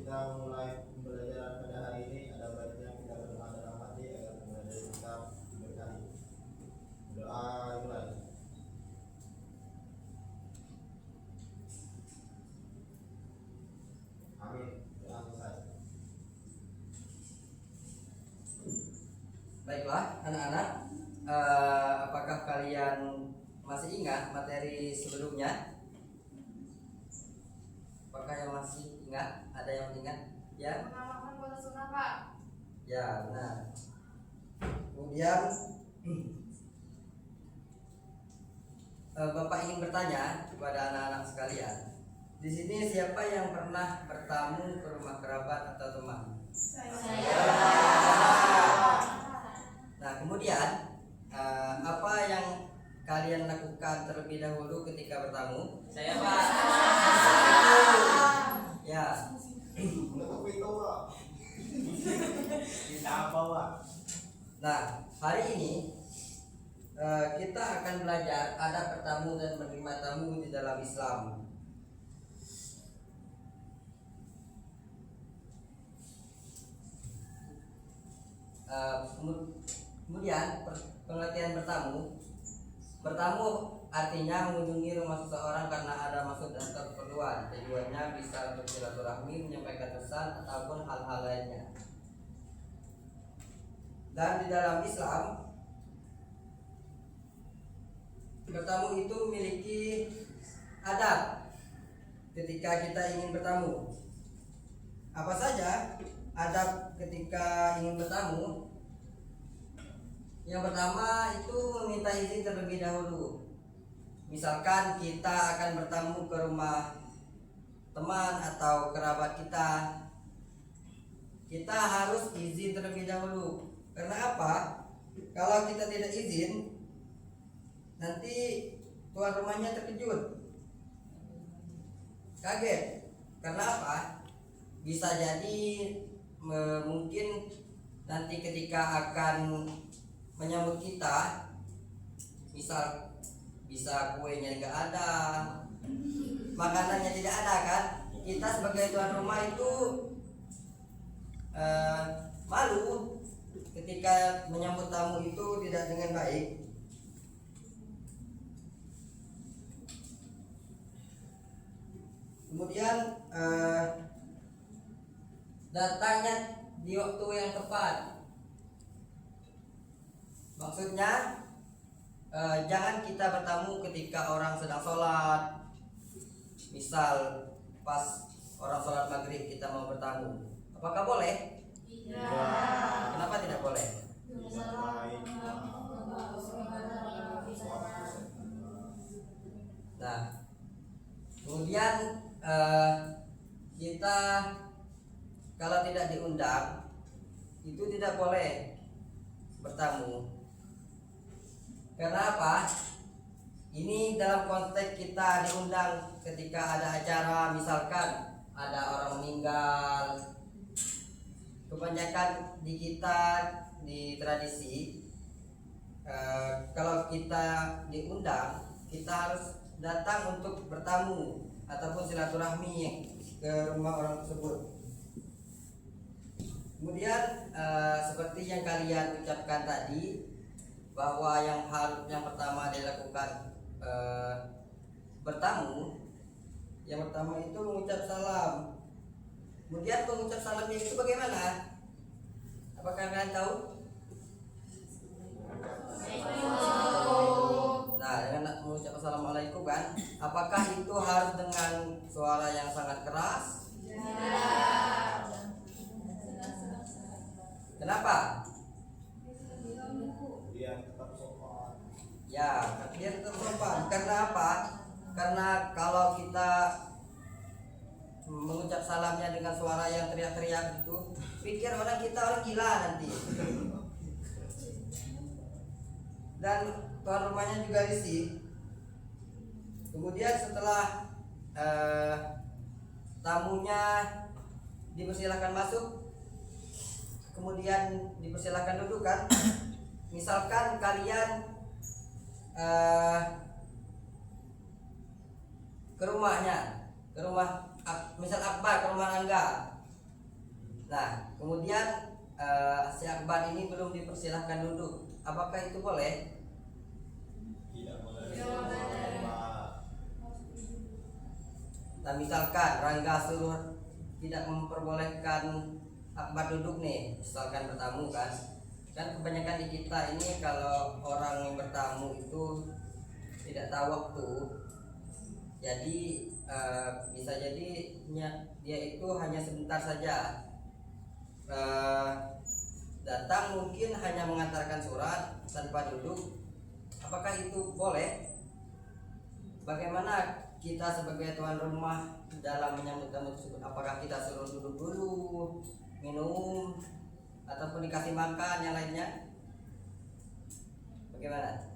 kita mulai pembelajaran pada hari ini, ada baiknya kita berdoa dalam hati agar pembelajaran kita berkali. Doa mulai. Amin. Doa selesai. Baiklah anak-anak, apakah kalian masih ingat materi sebelumnya? Apakah yang masih ingat? Ada yang ingat? Ya? Mengamalkan puasa sunnah, Pak. Ya, benar. Kemudian Bapak ingin bertanya kepada anak-anak sekalian. Di sini siapa yang pernah bertamu ke rumah kerabat atau teman? Saya. Nah, kemudian apa yang kalian lakukan terlebih dahulu ketika bertamu? Saya, Pak. Ya. Menutup pintu, Pak. Kita apa, Pak? Nah, hari ini kita akan belajar adab bertamu dan menerima tamu di dalam Islam. Kemudian pengertian bertamu artinya mengunjungi rumah seseorang karena ada maksud dan keperluan. Tujuannya bisa untuk silaturahmi, menyampaikan pesan ataupun hal-hal lainnya. Dan di dalam Islam, bertamu itu memiliki adab ketika kita ingin bertamu. Apa saja adab ketika ingin bertamu? Yang pertama itu meminta izin terlebih dahulu. Misalkan kita akan bertamu ke rumah teman atau kerabat kita harus izin terlebih dahulu. Karena apa? Kalau kita tidak izin, nanti tuan rumahnya terkejut, kaget. Karena apa? Bisa jadi mungkin nanti ketika akan menyambut kita, misal bisa kuenya nggak ada, makanannya tidak ada kan, kita sebagai tuan rumah itu malu ketika menyambut tamu itu tidak dengan baik. Kemudian datangnya di waktu yang tepat. Maksudnya jangan kita bertamu ketika orang sedang sholat. Misal pas orang sholat maghrib kita mau bertamu, apakah boleh? Tidak. Kenapa tidak boleh? Nah, kemudian kita kalau tidak diundang itu tidak boleh bertamu. Karena apa? Ini dalam konteks kita diundang ketika ada acara, misalkan ada orang meninggal. Kebanyakan di kita di tradisi kalau kita diundang, kita harus datang untuk bertamu ataupun silaturahmi ke rumah orang tersebut. Kemudian seperti yang kalian ucapkan tadi, bahwa yang pertama dilakukan bertamu, yang pertama itu mengucap salam. Kemudian mengucap salamnya itu bagaimana? Apakah kalian tahu? Nah, dengan mengucap assalamualaikum kan, apakah itu harus dengan suara yang sangat keras? Kenapa? Biar tetap sopan. Ya, biar tetap sopan. Karena apa? Karena kalau kita mengucap salamnya dengan suara yang teriak-teriak itu, pikir orang kita orang gila nanti. Dan tuan rumahnya juga risih. Kemudian setelah tamunya dipersilakan masuk, kemudian dipersilakan duduk kan. Misalkan kalian ke rumahnya, ke rumah misal Akbar, ke rumah Angga, Nah, kemudian si akbar ini belum dipersilahkan duduk. Apakah itu boleh? Tidak boleh. Tidak boleh. Nah, misalkan Rangga suruh tidak memperbolehkan akbar duduk nih, misalkan bertamu kan kebanyakan di kita ini kalau orang yang bertamu itu tidak tahu waktu, jadi bisa jadi dia itu hanya sebentar saja datang, mungkin hanya mengantarkan surat tanpa duduk. Apakah itu boleh? Bagaimana kita sebagai tuan rumah dalam menyambut tamu tersebut? Apakah kita suruh duduk dulu, minum, ataupun dikasih makan yang lainnya? Bagaimana?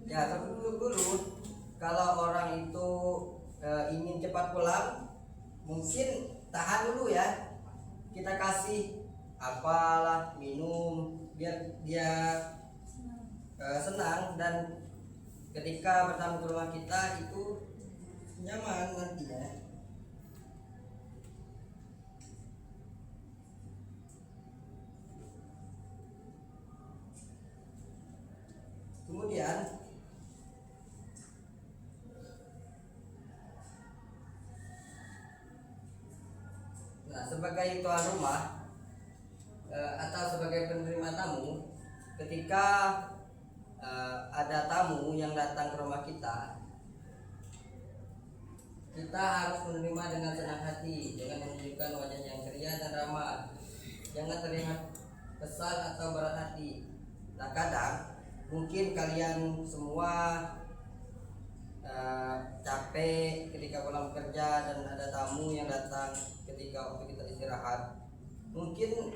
Ya, suruh duduk dulu. Kalau orang itu ingin cepat pulang, mungkin tahan dulu ya. Kita kasih apalah, minum, biar dia senang, dan ketika bertamu ke rumah kita itu nyaman nantinya. Kemudian sebagai tuan rumah atau sebagai penerima tamu, ketika ada tamu yang datang ke rumah kita harus menerima dengan senang hati, dengan menunjukkan wajah yang ceria dan ramah. Jangan terlihat kesal atau berat hati. Nah, kadang mungkin kalian semua capek ketika pulang bekerja dan ada tamu yang datang ketika waktu kita istirahat. Mungkin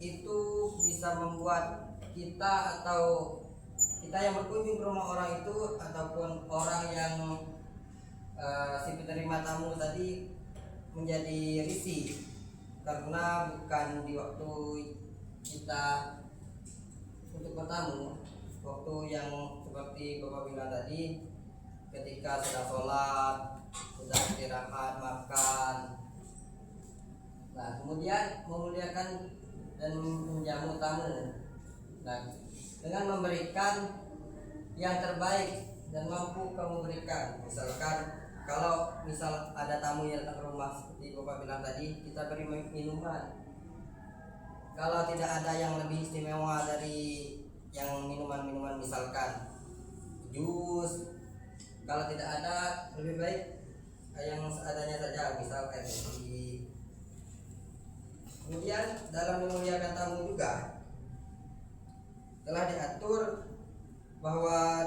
itu bisa membuat kita atau kita yang berkunjung ke rumah orang itu ataupun orang yang si penerima tamu tadi menjadi risih, karena bukan di waktu kita untuk bertamu, waktu yang seperti Bapak bilang tadi, ketika sudah sholat, sudah istirahat, makan. Nah, kemudian memuliakan dan menjamu tamu. Nah, dengan memberikan yang terbaik dan mampu kamu berikan. Misalkan kalau ada tamu yang datang ke rumah seperti Bapak bilang tadi, kita beri minuman. Kalau tidak ada yang lebih istimewa dari yang minuman-minuman, misalkan jus, kalau tidak ada, lebih baik yang seadanya saja, misal air putih. Kemudian dalam memuliakan tamu juga telah diatur bahwa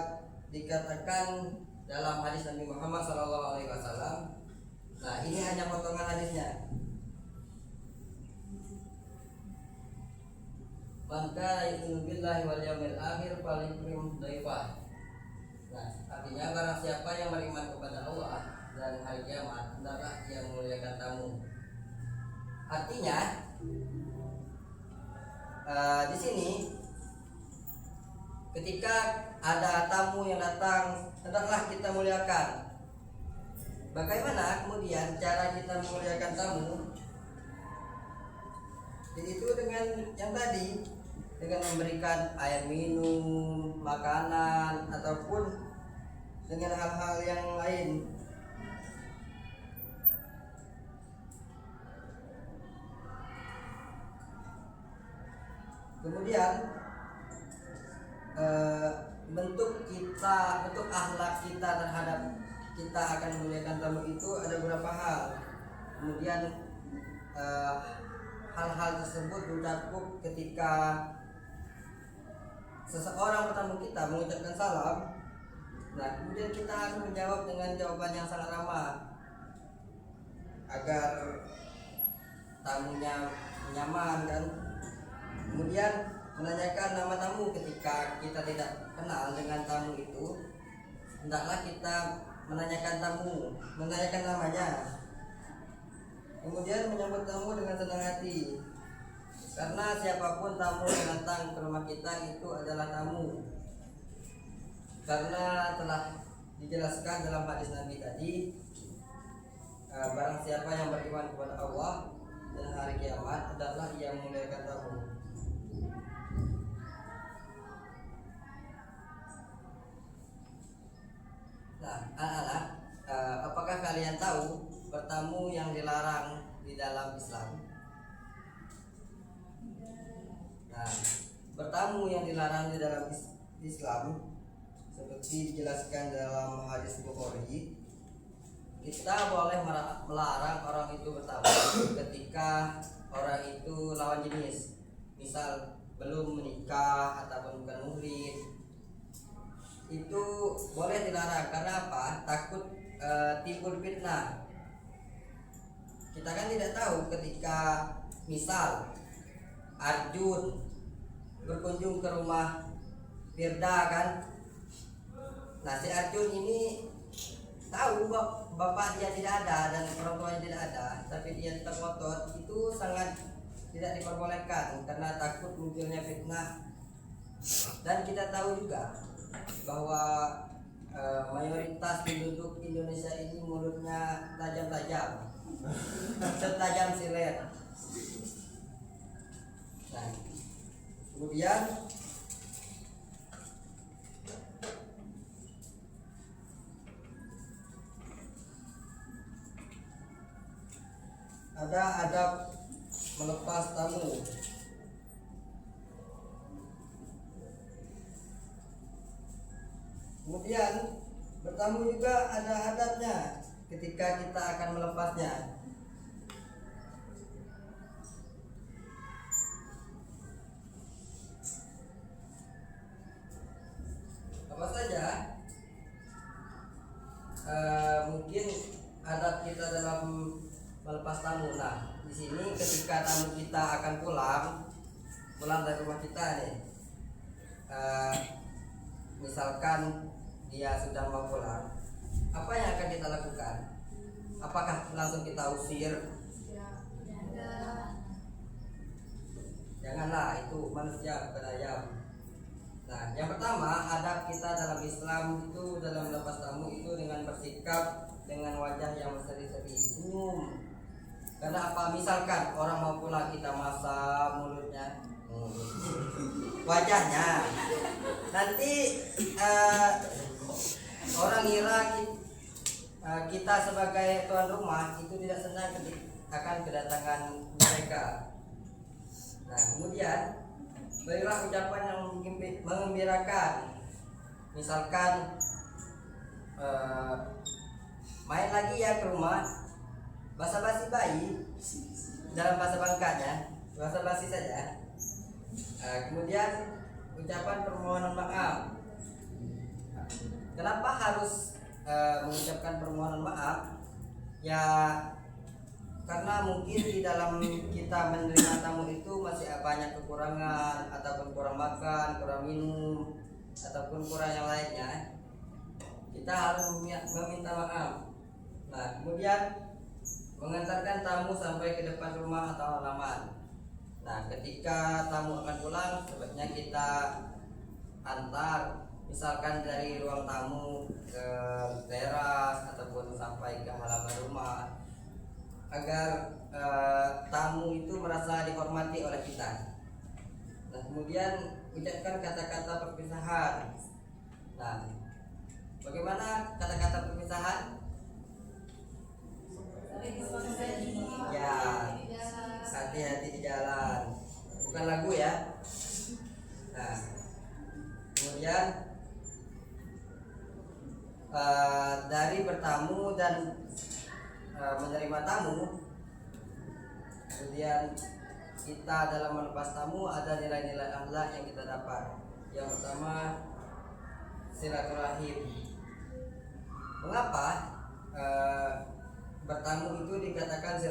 dikatakan dalam hadis Nabi Muhammad SAW. Nah, ini hanya potongan hadisnya. Man kana yu'minu billahi wal yawmil akhir falyukrim dhaifah. Nah, artinya barang siapa yang beriman kepada Allah dan hari kiamat, hendaklah ia memuliakan tamu. Artinya di sini ketika ada tamu yang datang, hendaklah kita muliakan. Bagaimana kemudian cara kita memuliakan tamu? Itu dengan yang tadi, dengan memberikan air minum, makanan, ataupun dengan hal-hal yang lain. Kemudian bentuk akhlak kita terhadap kita akan memuliakan tamu itu ada beberapa hal. Kemudian hal-hal tersebut mencakup ketika seseorang bertamu kita mengucapkan salam. Nah, kemudian kita harus menjawab dengan jawaban yang sangat ramah agar tamunya nyaman kan. Kemudian menanyakan nama tamu ketika kita tidak kenal dengan tamu itu, hendaklah kita menanyakan namanya. Kemudian menyambut tamu dengan senang hati, karena siapapun tamu yang datang ke rumah kita itu adalah tamu. Karena telah dijelaskan dalam hadis Nabi tadi, barang siapa yang beriman kepada Allah dan hari kiamat adalah yang memuliakan tamu. Nah, anak-anak, apakah kalian tahu bertamu yang dilarang di dalam Islam? Nah, bertamu yang dilarang di dalam Islam seperti dijelaskan dalam hadis Bukhari, kita boleh melarang orang itu bertamu ketika orang itu lawan jenis, misal belum menikah ataupun bukan muhrim. Itu boleh dilarang karena apa? Takut timbul fitnah. Kita kan tidak tahu ketika misal Arjun berkunjung ke rumah Firda kan. Nah, si Arjun ini tahu bapak dia tidak ada dan orang tuanya tidak ada, tapi dia tetap ngotot. Itu sangat tidak diperbolehkan karena takut munculnya fitnah. Dan kita tahu juga bahwa mayoritas penduduk Indonesia ini mulutnya tajam-tajam, setajam silet. Nah, kemudian ada adab melepas tamu. Kemudian bertamu juga ada adabnya ketika kita akan melepasnya. Apa saja? Mungkin adab kita dalam melepas tamu. Nah, di sini ketika tamu kita akan pulang dari rumah kita nih, misalkan dia sudah mau pulang, apa yang akan kita lakukan? Apakah langsung kita usir? Janganlah, itu manusia bukan ayam. Nah, yang pertama, adab kita dalam Islam itu dalam melepas tamu itu dengan bersikap dengan wajah yang berseri-seri, senyum. Karena apa? Misalkan orang mau pulang, kita masak mulutnya, wajahnya, nanti orang ngira kita sebagai tuan rumah itu tidak senang akan kedatangan mereka. Nah, kemudian berilah ucapan yang mengembirakan. Misalkan main lagi ya ke rumah, basa-basi bayi dalam bahasa Bangkanya, basa-basi saja. Kemudian ucapan permohonan maaf. Kenapa harus mengucapkan permohonan maaf? Ya karena mungkin di dalam kita menerima tamu itu masih banyak kekurangan, ataupun kurang makan, kurang minum, ataupun kurang yang lainnya. Kita harus meminta maaf. Nah, kemudian mengantarkan tamu sampai ke depan rumah atau halaman. Nah, ketika tamu akan pulang, sebaiknya kita antar, misalkan dari ruang tamu ke teras ataupun sampai ke halaman rumah, agar tamu itu merasa dihormati oleh kita. Nah, kemudian ucapkan kata-kata perpisahan. Nah, bagaimana kata-kata perpisahan? Ya, hati-hati di jalan. Bukan lagu ya. Nah, kemudian dari bertamu dan menerima tamu, kemudian kita dalam melepas tamu ada nilai-nilai akhlak yang kita dapat. Yang pertama, silaturahim. Mengapa bertamu itu dikatakan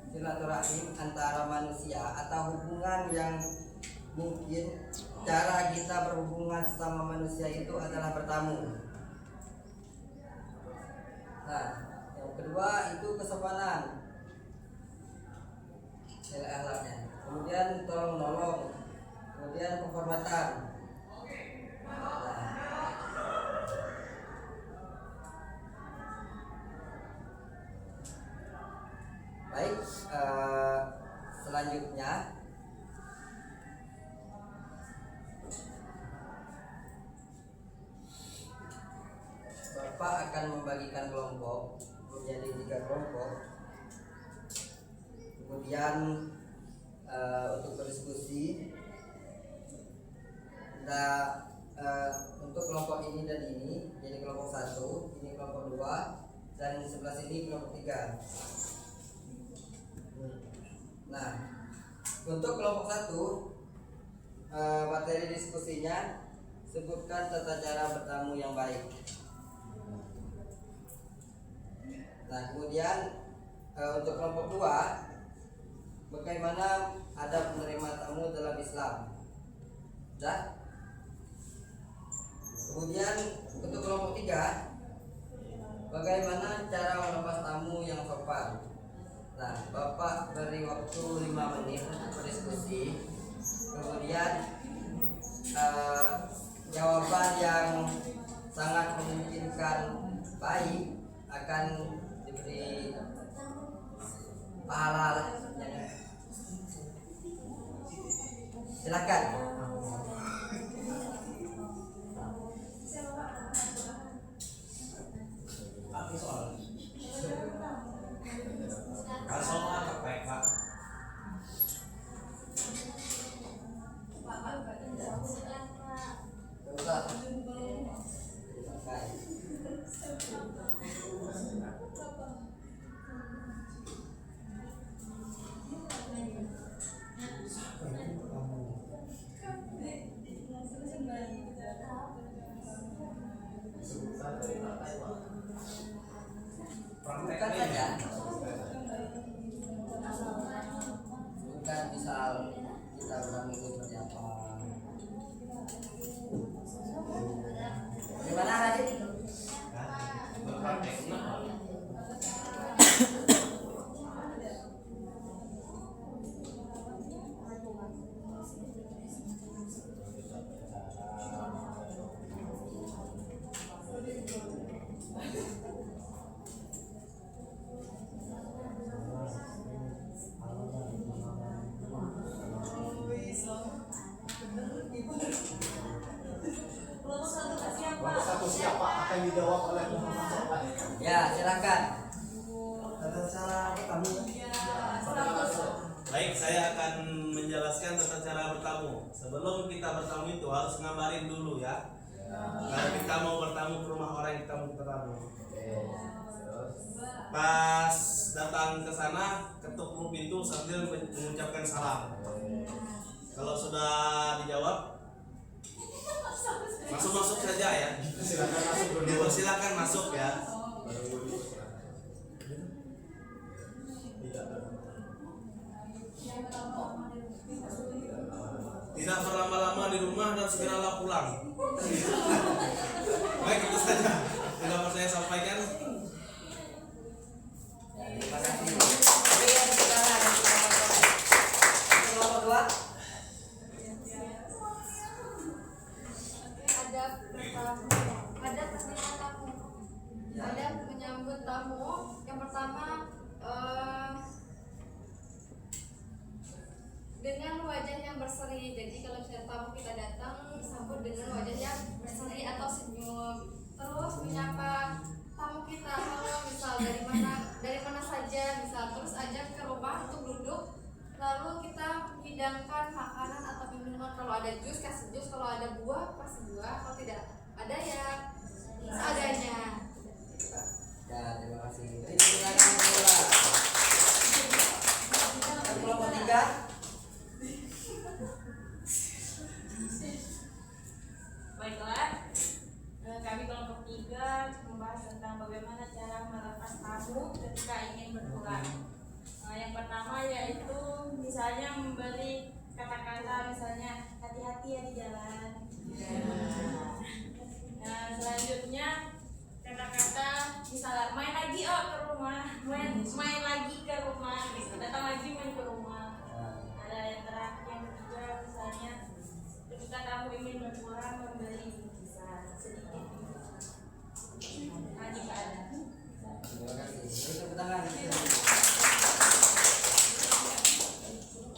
silaturahim antara manusia, atau hubungan yang mungkin cara kita berhubungan sesama manusia itu adalah bertamu. Nah, yang kedua itu kesopanan, nilai akhlaknya. Kemudian tolong menolong, kemudian penghormatan. Nah, baik, akan membagikan kelompok menjadi 3 kelompok. Kemudian untuk berdiskusi kita untuk kelompok ini dan ini jadi kelompok 1, ini kelompok 2, dan sebelah sini kelompok 3. Nah, untuk kelompok 1 materi diskusinya sebutkan tata cara bertamu yang baik. Nah, kemudian untuk kelompok 2 bagaimana adab menerima tamu dalam Islam. Dah. Kemudian untuk kelompok 3 bagaimana cara melepas tamu yang sopan. Nah, Bapak beri waktu 5 menit untuk berdiskusi. Kemudian jawaban yang sangat memungkinkan baik akan diberi pahala lah. Silakan. Bukan saja, bukan misal kita bertamu itu seperti apa. Gimana Radit? Kelompok 1 siapa akan dijawab oleh kelompok 1? Ya, silakan. Tata cara bertamu. Baik, saya akan menjelaskan tata cara bertamu. Sebelum kita bertamu itu harus ngabarin dulu ya. Kalau kita mau bertamu ke rumah orang yang kita mau bertamu. Pas datang ke sana, ketuk dulu pintu sambil mengucapkan salam. Kalau sudah dijawab, masuk saja ya. Silakan masuk berdua. Silakan masuk ya. Tidak berlama-lama di rumah dan segeralah pulang. Baik, itu saja yang dapat saya sampaikan. Terima kasih. Oke, yang sekarang kelompok 2. Adab bertamu, adab menerima tamu, adab menyambut tamu. Yang pertama dengan wajah yang berseri. Jadi kalau misalnya tamu kita datang, sambut dengan wajah yang berseri atau senyum. Terus menyapa tamu kita, halo, misal dari mana saja, misal terus ajak ke rumah untuk duduk. Lalu kita hidangkan makanan atau minuman. Kalau ada jus kasih jus, kalau ada buah kasih buah, kalau tidak ada ya seadanya. Ya, terima kasih. Silakan mulai. Kelompok 3. Baiklah, kami kelompok 3 membahas tentang bagaimana cara melepas tamu ketika ingin berpulang. Yang pertama yaitu misalnya memberi kata-kata, misalnya hati-hati ya di jalan. Nah, selanjutnya kata-kata misalnya main lagi ke rumah, main lagi ke rumah, datang lagi main ke rumah. Ada yang terakhir, yang ketiga misalnya ketika kamu ingin berpulang memberi bisa sedikit. Nah, jika ada. Terima kasih. Tepuk tangan.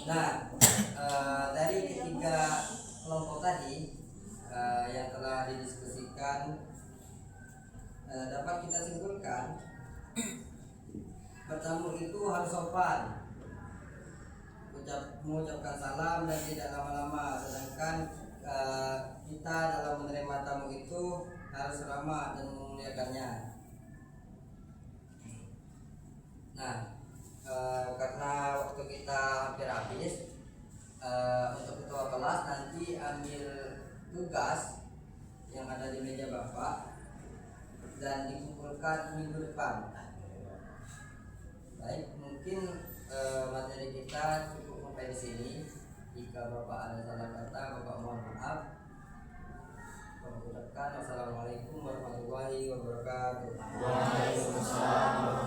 Nah, dari ketiga kelompok tadi yang telah didiskusikan, dapat kita simpulkan bertamu itu harus sopan, mengucapkan salam dan tidak lama-lama. Sedangkan kita dalam menerima tamu itu harus ramah dan memuliakannya. Nah, karena waktu kita hampir habis, untuk ketua kelas nanti ambil tugas yang ada di meja Bapak dan dikumpulkan minggu depan. Baik, mungkin materi kita cukup sampai di sini. Jika Bapak ada salah kata, Bapak mohon maaf. Bapak ucapkan wassalamualaikum warahmatullahi wabarakatuh. Waalaikumsalam.